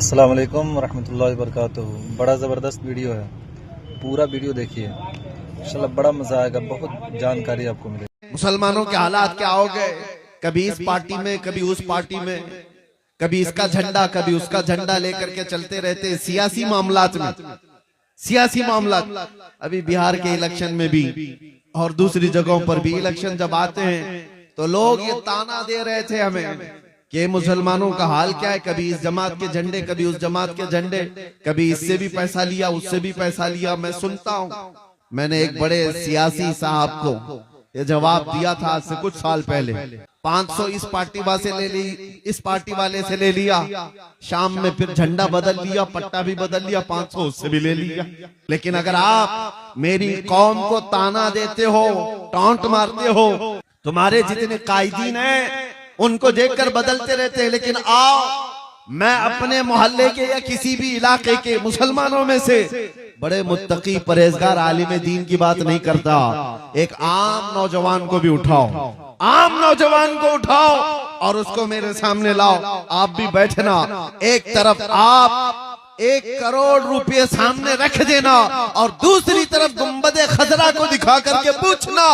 अस्सलाम वालेकुम रहमतुल्लाहि वबरकातुहू। बड़ा ज़बरदस्त वीडियो है, पूरा वीडियो देखिए, इंशाल्लाह बड़ा मजा आएगा, बहुत जानकारी आपको मिलेगी। मुसलमानों के हालात क्या हो गए, कभी इस पार्टी में कभी उस पार्टी में, कभी इसका झंडा कभी उसका झंडा लेकर के चलते रहते सियासी मामलात में। सियासी मामलात अभी बिहार के इलेक्शन में भी और दूसरी जगहों पर भी इलेक्शन जब आते हैं तो लोग ये ताना दे रहे थे हमें कि मुसलमानों का हाल क्या है, कभी इस जमात के झंडे कभी उस जमात के झंडे, कभी इससे भी पैसा लिया उससे भी पैसा लिया। मैं सुनता हूँ, मैंने एक बड़े सियासी साहब को ये जवाब दिया था आज से कुछ साल पहले, 500 इस पार्टी वाले से ले ली, इस पार्टी वाले से ले लिया, शाम में फिर झंडा बदल लिया, पट्टा भी बदल लिया, 500 उससे भी ले लिया। लेकिन अगर आप मेरी कौम को ताना देते हो, टॉन्ट मारते हो, तुम्हारे जितने कायदीन हैं उनको देखकर बदलते रहते हैं, लेकिन आओ मैं अपने मोहल्ले के या किसी भी इलाके के मुसलमानों में से बड़े मुत्तकी परहेजगार आलिम दीन की बात नहीं करता, एक आम नौजवान को भी उठाओ, आम नौजवान को उठाओ और उसको मेरे सामने लाओ। आप भी बैठना, एक तरफ आप 1 करोड़ रुपए सामने रख देना और दूसरी तरफ गुंबदे खजरा को दिखा करके पूछना,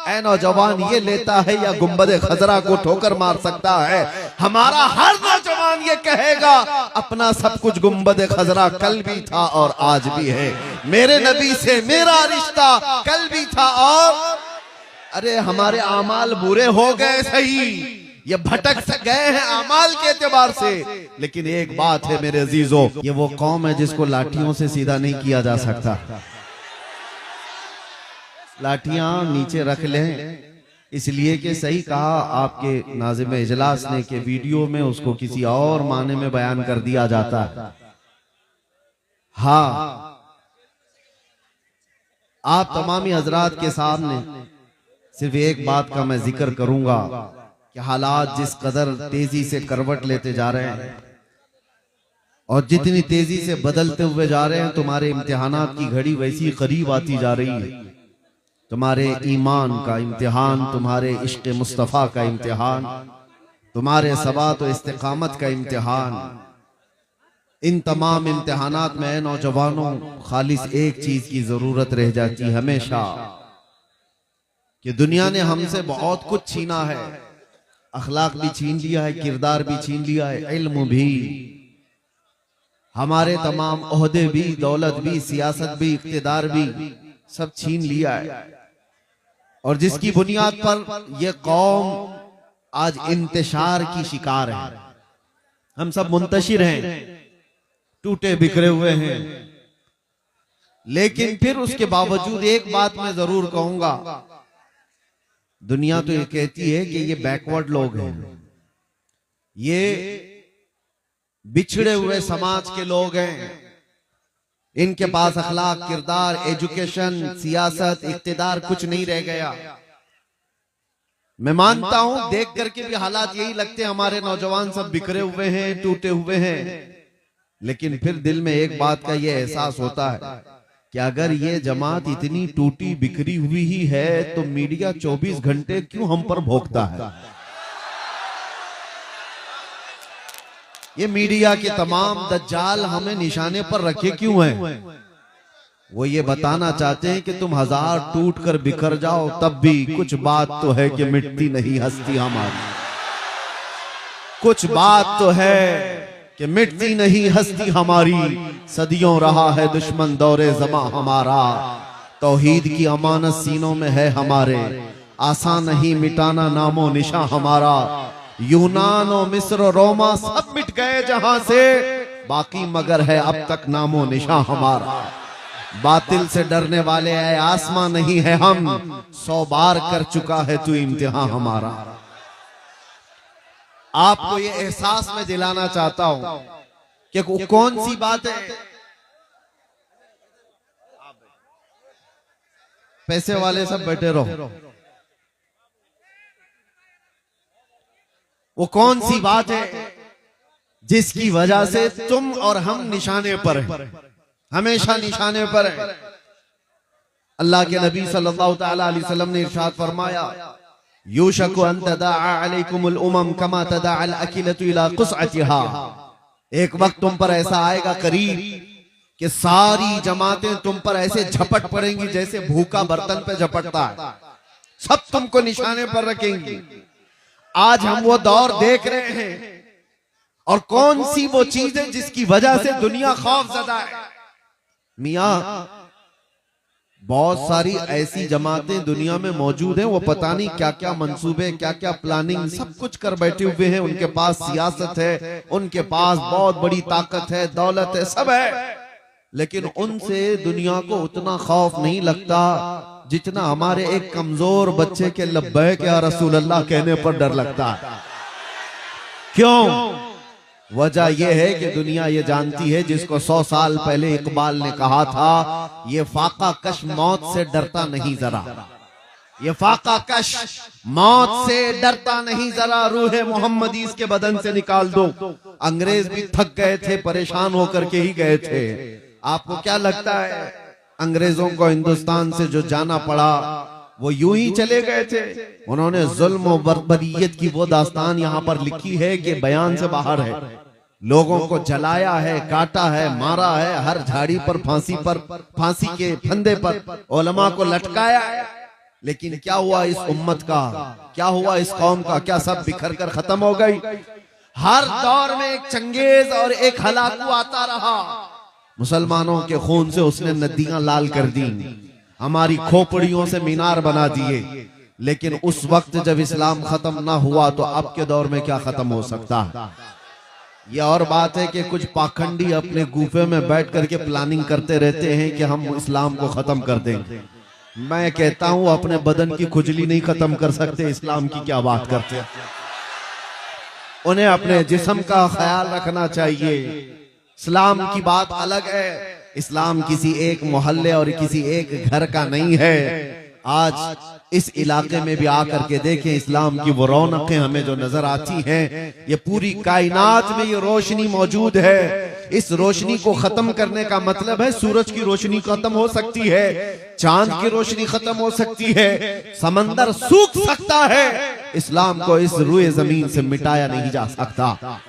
ऐ नौजवान ये लेता है या गुंबदे खजरा को ठोकर मार सकता है? हमारा हर नौजवान ये कहेगा अपना सब कुछ गुंबदे खजरा कल भी था और आज भी है, मेरे नबी से मेरा रिश्ता कल भी था और अरे हमारे आमाल बुरे हो गए सही, ये भटक गए हैं आमाल के एतबार से, लेकिन एक बात है मेरे अजीजों, ये वो कौम है जिसको लाठियों से सीधा नहीं किया जा सकता। लाठियां नीचे रख लें, इसलिए कि सही कहा आपके नाज़िम इजलास ने कि वीडियो में उसको किसी और माने में बयान कर दिया जाता है। हाँ, आप तमामी हजरात के सामने सिर्फ एक बात का मैं जिक्र करूंगा कि हालात जिस कदर तेजी से करवट लेते जा रहे हैं और जितनी तेजी से बदलते हुए जा रहे हैं, तुम्हारे इम्तिहानात की घड़ी वैसी करीब आती जा रही है। तुम्हारे ईमान का इम्तिहान, तुम्हारे इश्क मुस्तफ़ा का इम्तिहान, तुम्हारे सबात और इस्तिकामत का इम्तिहान, इन तमाम इम्तिहानात में नौजवानों खालिस एक चीज की जरूरत रह जाती है हमेशा, कि दुनिया ने हमसे बहुत कुछ छीना है, अखलाक भी छीन लिया है, किरदार भी छीन लिया है, इल्म भी, हमारे तमाम ओहदे भी, दौलत भी, सियासत भी, इख्तिदार भी, सब छीन लिया है। और जिसकी बुनियाद पर यह कौम आज इंतशार की शिकार है। हम सब मुंतशिर हैं, टूटे बिखरे हुए हैं, लेकिन फिर उसके बावजूद एक बात मैं जरूर कहूंगा, दुनिया तो ये कहती है कि ये बैकवर्ड लोग हैं, ये बिछड़े हुए समाज के लोग हैं, इनके पास अखलाक, किरदार, एजुकेशन, सियासत, इख्तिदार कुछ नहीं रह गया। मैं मानता हूं देख करके भी हालात यही लगते हैं, हमारे नौजवान सब बिखरे हुए हैं, टूटे हुए हैं, लेकिन फिर दिल में एक बात का ये एहसास होता है कि अगर ये जमात इतनी टूटी बिखरी हुई ही है तो मीडिया 24 घंटे क्यों हम पर भोंकता है? ये मीडिया के तमाम दज्जाल हमें निशाने पर रखे क्यों हैं? वो ये बताना चाहते हैं कि तुम 1000 टूट कर बिखर जाओ तब भी कुछ बात तो है कि मिटती नहीं हस्ती हमारी, कुछ बात तो है कि मिटती नहीं हस्ती हमारी, सदियों रहा है दुश्मन दौरे ज़मा हमारा, तौहीद की अमानत सीनों में है हमारे, आसान नहीं मिटाना नामो निशा हमारा, यूनान और मिस्र रोमा सब मिट गए जहां से, बाकी मगर है अब तक नामो निशा हमारा, बातिल से डरने वाले है आसमां नहीं है हम, 100 बार कर चुका है तू इम्तिहान हमारा। आपको ये एहसास मैं दिलाना चाहता हूं कि कौन सी बात है, पैसे वाले सब बैठे रहो, वो कौन सी बात है जिसकी वजह से तुम और हम निशाने पर हैं, हमेशा निशाने पर हैं। अल्लाह के नबी सल्लल्लाहु तआला अलैहि वसल्लम ने इरशाद फरमाया, यूशकु अन तदाअ अलैकुमुल उमम कमा तदाअल अकिलतु इला कुसअतिहा, एक वक्त तुम पर ऐसा आएगा करीब कि सारी जमातें तुम पर ऐसे झपट पड़ेंगी जैसे भूखा बर्तन पे झपटता है, सब तुमको निशाने पर रखेंगी। आज हम वो दौर देख रहे हैं। और कौन सी वो चीज है जिसकी वजह से दुनिया खौफजदा है? मियां, बहुत सारी ऐसी जमातें दुनिया में मौजूद हैं, वो पता नहीं क्या क्या मंसूबे, क्या क्या प्लानिंग सब कुछ कर बैठे हुए हैं। उनके पास सियासत है, उनके पास बहुत बड़ी ताकत है, दौलत है, सब है, लेकिन उनसे दुनिया को उतना खौफ नहीं लगता जितना हमारे एक कमजोर बच्चे के लब्बैक या रसूल अल्लाह कहने पर डर लगता है। क्यों? वजह यह है कि दुनिया ये जानती है, जिसको 100 साल पहले इकबाल ने कहा था, ये फाका कश मौत से डरता नहीं जरा, ये फाका कश मौत से डरता नहीं जरा, रूहे मोहम्मदी इसके बदन से निकाल दो। अंग्रेज भी थक गए थे, परेशान होकर के ही गए थे। आपको क्या लगता है अंग्रेजों को हिंदुस्तान से जो जाना पड़ा वो यूं ही चले गए थे? उन्होंने जुल्म और बर्बरियत की वो दास्तान यहाँ पर लिखी है कि बयान से बाहर है। लोगों को जलाया है, काटा है, मारा है, हर झाड़ी पर फांसी के फंदे पर उलमा को लटकाया है। लेकिन क्या हुआ इस उम्मत का, क्या हुआ इस कौम का? क्या सब बिखर कर खत्म हो गई? हर दौर में एक चंगेज और एक हलाकू आता रहा। मुसलमानों के खून से उसने नदियां लाल कर दी, हमारी खोपड़ियों से मीनार बना दिए। लेकिन उस वक्त जब इस्लाम खत्म ना हुआ तो अब के दौर में क्या खत्म हो सकता है? यह और बात है कि कुछ पाखंडी अपने गुफे में बैठ करके प्लानिंग करते रहते हैं कि हम इस्लाम को खत्म कर देंगे। मैं कहता हूं अपने बदन की खुजली नहीं खत्म कर सकते, इस्लाम की क्या बात करते हैं। उन्हें अपने जिस्म का ख्याल रखना चाहिए। इस्लाम की बात अलग है। इस्लाम किसी एक मोहल्ले और किसी एक घर का नहीं है। आज इस इलाके में भी आकर के देखें, इस्लाम की वो रौनकें हमें जो नजर आती हैं, ये पूरी कायनात में ये रोशनी मौजूद है। इस रोशनी को खत्म करने का मतलब है सूरज की रोशनी खत्म हो सकती है, चांद की रोशनी खत्म हो सकती है, समंदर सूख सकता है, इस्लाम को इस रूए जमीन से मिटाया नहीं जा सकता,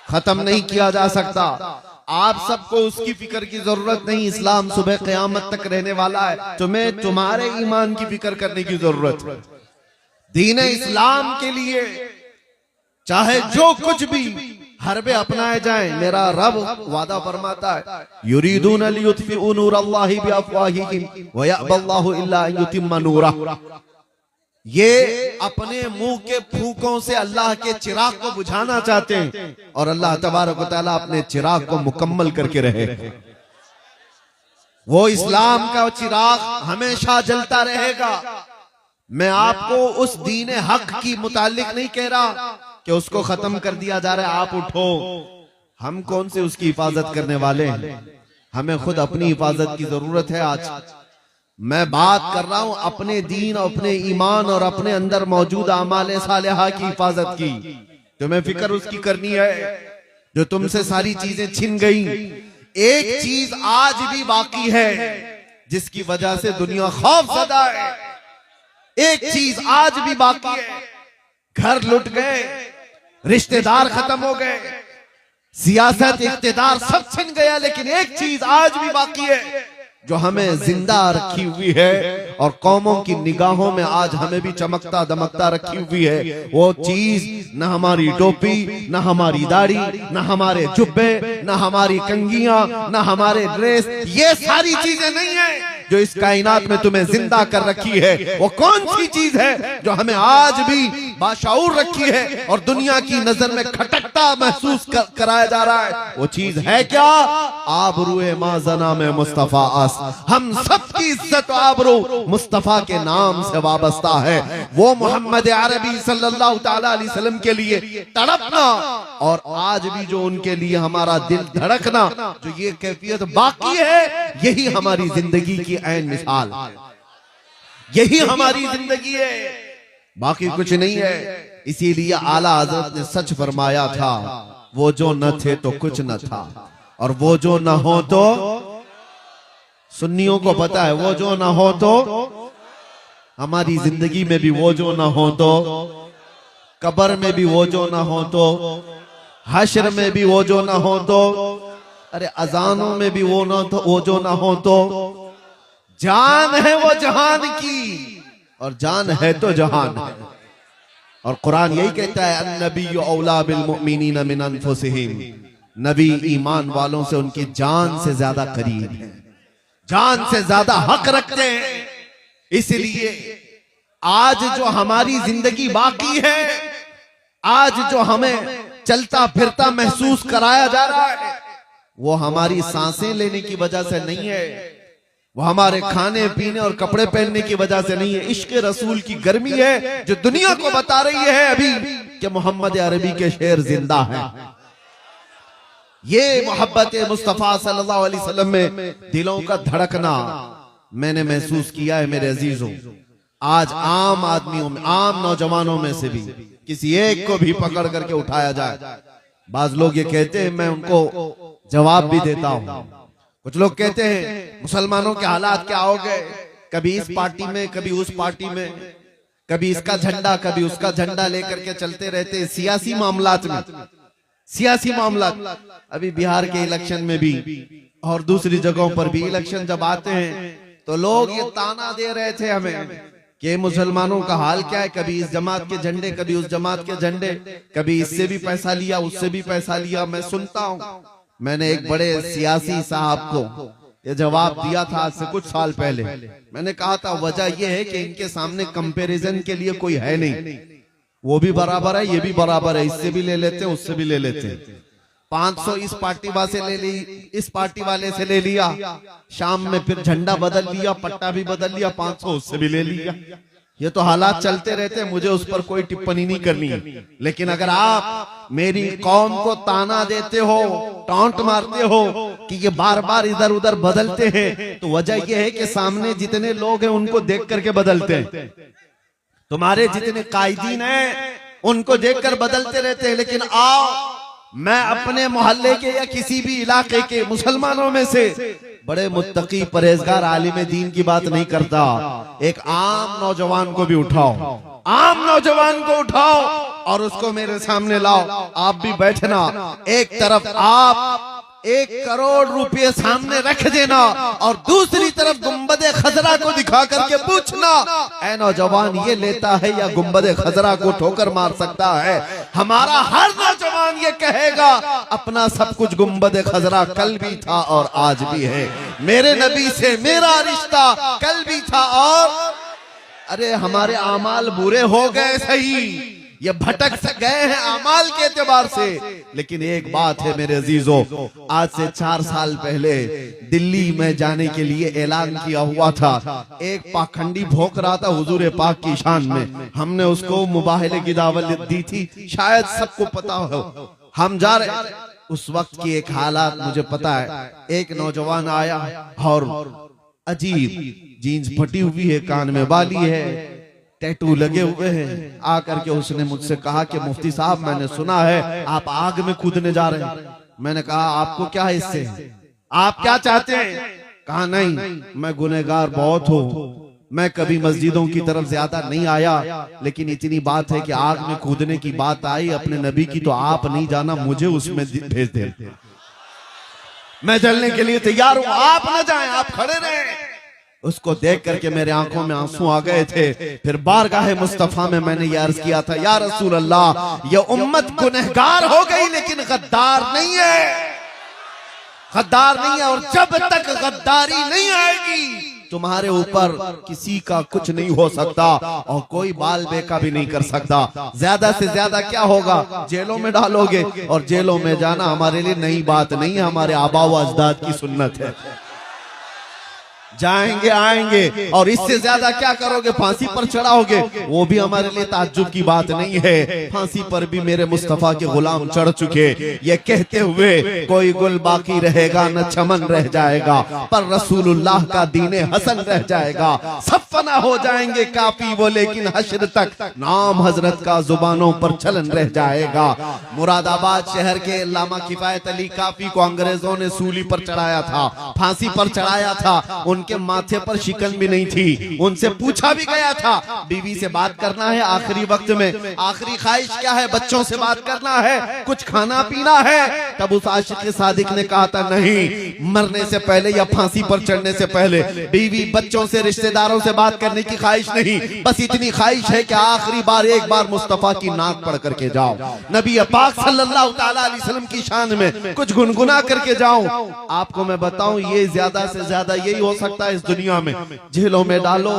खत्म नहीं किया जा सकता। आप सबको उसकी फिक्र की जरूरत नहीं। इस्लाम सुबह क़यामत तक रहने वाला है। तुम्हें तुम्हारे ईमान की फिक्र करने की जरूरत है। दीन इस्लाम के लिए चाहे जो कुछ भी हरबे अपनाए जाएं, मेरा रब वादा फरमाता है, युरीदून लियुत्फिउ नूरल्लाहि बिअफ़वाहिहिम व यअबल्लाहु इल्ला अन युतिम्मा नूरह। ये अपने मुंह के फूकों से अल्लाह के चिराग को बुझाना चाहते हैं और अल्लाह तबारक व तआला अपने चिराग को मुकम्मल करके रहे। वो इस्लाम का चिराग हमेशा जलता रहेगा। मैं आपको उस दीन हक की मुतालिक नहीं कह रहा कि उसको खत्म कर दिया जा रहा है, आप उठो। हम कौन से उसकी हिफाजत करने वाले हैं? हमें खुद अपनी हिफाजत की जरूरत है। आज मैं बात कर रहा हूं अपने दीन, अपने ईमान और अपने अंदर मौजूद आमाले सालेहा की हिफाजत की। तुम्हें फिक्र उसकी करनी है जो तुमसे सारी चीजें छिन गई। एक चीज आज भी बाकी है जिसकी वजह से दुनिया खौफजदा है। एक चीज आज भी बाकी है। घर लुट गए, रिश्तेदार खत्म हो गए, सियासत, इख्तिदार सब छिन गया, लेकिन एक चीज आज भी बाकी है जो हमें जिंदा रखी हुई है और कौमों की निगाहों में आज हमें भी चमकता दमकता रखी हुई है। वो चीज न हमारी टोपी, न हमारी दाढ़ी, न हमारे जुब्बे, न हमारी कंगियां, न हमारे ड्रेस, ये सारी चीजें नहीं है जो इस कायनात में तुम्हें जिंदा कर रखी है। वो कौन सी चीज है जो हमें आज भी बाशऊर रखी है और दुनिया की नजर में खटकता महसूस कराया जा रहा है? वो चीज है क्या? आबरूए माजना में मुस्तफा आस। हम सबकी इज्जत आबरू मुस्तफा के नाम से वाबस्ता है। वो मोहम्मद अरबी सल्लल्लाहु तआला अलैहि वसल्लम के लिए तड़पना और आज भी जो उनके लिए हमारा दिल धड़कना, जो ये कैफियत बाकी है, यही हमारी जिंदगी की ऐन मिसाल, यही हमारी जिंदगी है, बाकी कुछ नहीं है। इसीलिए आला हजरत ने सच फरमाया था, वो जो न थे तो कुछ न था और वो जो न हो तो, सुन्नियों को पता है, वो जो न हो तो हमारी जिंदगी में भी वो जो न हो तो, कब्र में भी वो जो न हो तो, हश्र में भी वो जो ना हो तो, अरे अजानों में भी वो ना तो वो जो ना हो तो, जान है वो जहान की और जान है तो जहान है। और कुरान यही कहता है अन्नबी औला बिल मुमिनीना मिन अनफुसिहिम, नबी ईमान वालों से उनकी जान से ज्यादा करीब है, जान से ज्यादा हक रखते हैं। इसलिए आज जो हमारी जिंदगी बाकी है, आज जो हमें चलता फिरता महसूस कराया जा रहा है, वो हमारी सांसें लेने की वजह से नहीं है, वो हमारे खाने पीने और कपड़े पहनने की वजह से नहीं है। इश्क रसूल की गर्मी है जो दुनिया को बता रही है अभी कि मोहम्मद अरबी के शेर जिंदा हैं। ये मोहब्बत मुस्तफा सल्लल्लाहु अलैहि वसल्लम में दिलों का धड़कना मैंने महसूस किया है मेरे अजीजों। आज आम आदमियों में, आम नौजवानों में से भी किसी एक को भी पकड़ करके उठाया जाए, बाज लोग ये कहते हैं, मैं उनको जवाब भी देता हूं। कुछ लोग कहते हैं मुसलमानों के हालात क्या हो गए, कभी इस पार्टी में कभी उस पार्टी में, कभी इसका झंडा कभी उसका झंडा लेकर के चलते रहते हैं सियासी मामलात में, सियासी मामलात। अभी बिहार के इलेक्शन में भी और दूसरी जगहों पर भी इलेक्शन जब आते हैं तो लोग ये ताना दे रहे थे हमें कि मुसलमानों का हाल क्या है, कभी इस जमात के झंडे कभी उस जमात के झंडे, कभी इससे भी पैसा लिया उससे भी पैसा लिया। मैं सुनता हूं, मैंने एक बड़े सियासी साहब को ये जवाब दिया था आज से कुछ साल पहले। मैंने कहा था वजह यह है कि इनके सामने कंपैरिजन के लिए कोई है नहीं, वो भी बराबर है ये भी बराबर है, इससे भी ले लेते हैं उससे भी ले लेते हैं। 500 इस पार्टी वाले से ले ली, इस पार्टी वाले से ले लिया, शाम में फिर झंडा बदल लिया, पट्टा भी बदल लिया, 500 उससे भी ले लिया। ये तो हालात चलते रहते हैं, मुझे उस पर कोई टिप्पणी नहीं करनी है। लेकिन अगर आप मेरी कौम को ताना देते हो, टॉन्ट मारते हो कि ये बार बार इधर उधर बदलते हैं, तो वजह यह है कि सामने जितने लोग हैं उनको देख करके बदलते हैं। तुम्हारे जितने कायदीन हैं उनको देखकर बदलते रहते हैं। लेकिन आओ, मैं अपने मोहल्ले के या किसी भी इलाके के मुसलमानों में से बड़े मुत्तकी परहेजगार आलिम दीन की बात नहीं करता, एक आम नौजवान को भी उठाओ, आम नौजवान को उठाओ और उसको मेरे सामने लाओ। आप भी बैठना, एक तरफ आप 1 करोड़ रुपए सामने रख देना और दूसरी तरफ गुंबदे खजरा को दिखा करके पूछना, ऐ नौजवान ये लेता है या गुंबदे खजरा को ठोकर मार सकता है? हमारा हर नौजवान ये कहेगा अपना सब कुछ गुंबदे खजरा कल भी था और आज भी है, मेरे नबी से मेरा रिश्ता कल भी था और अरे हमारे आमाल बुरे हो गए सही, ये भटक से गए हैं अमाल के एतबार से। लेकिन एक बात है मेरे अजीजों, आज से 4 साल पहले दिल्ली में जाने के लिए ऐलान किया हुआ था, एक पाखंडी भौंक रहा था हुजूर पाक की शान में, हमने उसको मुबाहले की दावत दी थी, शायद सबको पता हो। हम जा रहे, उस वक्त की एक हालात मुझे पता है, एक नौजवान आया और अजीब जीन्स फटी हुई है, कान में बाली है, टैटू लगे हुए हैं, आकर के उसने मुझसे कहा कि मुफ्ती साहब मैंने सुना है आप आग में कूदने जा रहे हैं। मैंने कहा आपको क्या है इससे, आप क्या चाहते हैं? कहा नहीं, मैं गुनहगार बहुत हूँ, मैं कभी मस्जिदों की तरफ ज्यादा नहीं आया, लेकिन इतनी बात है कि आग में कूदने की बात आई अपने नबी की तो आप नहीं जाना, मुझे उसमें भेज दे, मैं जलने के लिए तैयार हूँ, आप न जाएं, आप खड़े रहें। उसको देख करके मेरे आंखों में आंसू आ गए थे। फिर बारगाह मुस्तफा में मैंने ये अर्ज किया था, या रसूल अल्लाह ये उम्मत गुनहगार हो गई लेकिन गद्दार नहीं है, गद्दार नहीं है, और जब तक गद्दारी नहीं आएगी तुम्हारे ऊपर किसी का कुछ नहीं हो सकता और कोई बाल बेका भी नहीं कर सकता। ज्यादा से ज्यादा क्या होगा, जेलों में डालोगे, और जेलों में जाना हमारे लिए नई बात नहीं है, हमारे आबा व अजदाद की सुन्नत है, जाएंगे आएंगे, और इससे ज्यादा क्या करोगे, फांसी पर चढ़ाओगे, वो भी हमारे लिए ताज्जुब की बात नहीं है। फांसी पर भी मेरे मुस्तफा के गुलाम चढ़ चुके, ये कहते हुए कोई गुल बाकी रहेगा न चमन रह जाएगा, पर रसूलुल्लाह का दीने हसन रह जाएगा। सब फना हो जाएंगे काफी वो, लेकिन हश्र तक नाम हजरत का जुबानों पर चलन रह जाएगा। मुरादाबाद शहर के अल्लामा किफायत अली काफी को अंग्रेजों ने सूली पर चढ़ाया था, फांसी पर चढ़ाया था, उनके उनके माथे पर शिकन भी नहीं थी। उनसे पूछा भी गया था बीवी से बात करना है आखिरी वक्त में, आखिरी ख्वाहिश क्या है, बच्चों से बात करना है, कुछ खाना पीना है। तब उस आशिक सादिक ने कहा था नहीं, मरने से पहले या फांसी पर चढ़ने से पहले बीवी बच्चों से रिश्तेदारों से बात करने की ख्वाहिश नहीं, बस इतनी ख्वाहिश है कि आखिरी बार एक बार मुस्तफा की नाक पढ़ करके जाओ, नबी पाक सल्लल्लाहु ताला अलैहि वसल्लम की शान में कुछ गुनगुना करके जाऊं। आपको मैं बताऊं ये ज्यादा से ज्यादा यही हो सकता है इस दुनिया में। जेलों में डालो,